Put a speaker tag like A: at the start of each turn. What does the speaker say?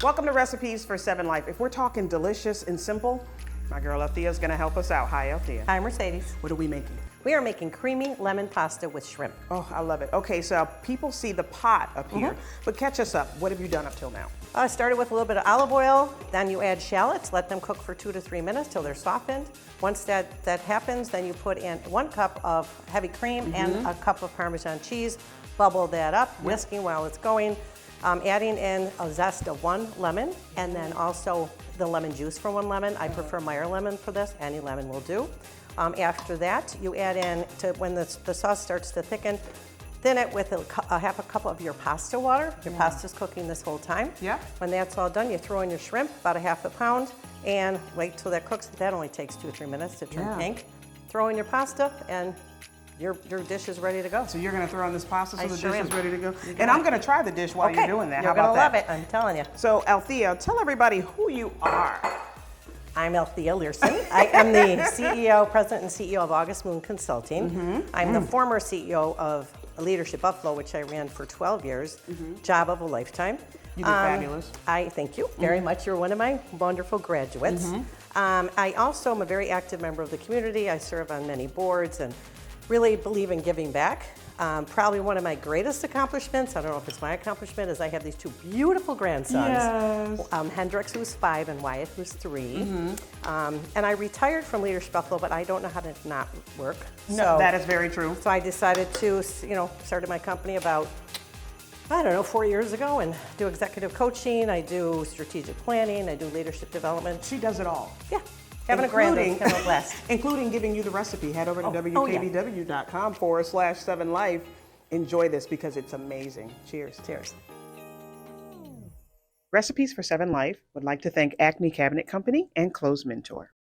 A: Welcome to Recipes for 7 Life. If we're talking delicious and simple, my girl Althea is gonna help us out. Hi, Althea.
B: Hi, Mercedes.
A: What are we making?
B: We are making creamy lemon pasta with shrimp.
A: Oh, I love it. Okay, so people see the pot up here, but catch us up. What have you done up till now?
B: I started with a little bit of olive oil, then you add shallots, let them cook for 2 to 3 minutes till they're softened. Once that happens, then you put in 1 cup of heavy cream and a cup of Parmesan cheese, bubble that up, whisking while it's going, adding in a zest of 1 lemon, and then also the lemon juice for 1 lemon. I prefer Meyer Lemon for this, any lemon will do. After that, you add in, when the sauce starts to thicken, thin it with a half a cup of your pasta water. Your pasta's cooking this whole time.
A: Yeah.
B: When that's all done, you throw in your shrimp, about a half a pound, and wait till that cooks. That only takes 2 or 3 minutes to turn pink. Throw in your pasta, and your dish is ready to go.
A: So you're gonna throw in this pasta so
B: I
A: the
B: sure
A: dish
B: am.
A: is ready to go? And I'm gonna try the dish while you're doing that.
B: You're
A: How about
B: gonna love
A: that?
B: it, I'm telling you.
A: So Althea, tell everybody who you are.
B: I'm Althea Learson. I am the CEO, President and CEO of August Moon Consulting. I'm the former CEO of Leadership Buffalo, which I ran for 12 years, job of a lifetime.
A: You did fabulous.
B: I thank you very much. You're one of my wonderful graduates. I also am a very active member of the community. I serve on many boards and really believe in giving back. Probably one of my greatest accomplishments, I don't know if it's my accomplishment, is I have these 2 beautiful grandsons.
A: Yes.
B: Hendrix, who's 5, and Wyatt, who's 3. And I retired from Leadership Buffalo, but I don't know how to not work.
A: No, that is very true.
B: So I decided to, started my company about, 4 years ago, and do executive coaching, I do strategic planning, I do leadership development.
A: She does it all.
B: Yeah. Having a grand old kind of blast.
A: Including giving you the recipe. Head over to wkbw.com/7life. Enjoy this because it's amazing. Cheers.
B: Cheers.
A: Recipes for 7 Life would like to thank Acme Cabinet Company and Clothes Mentor.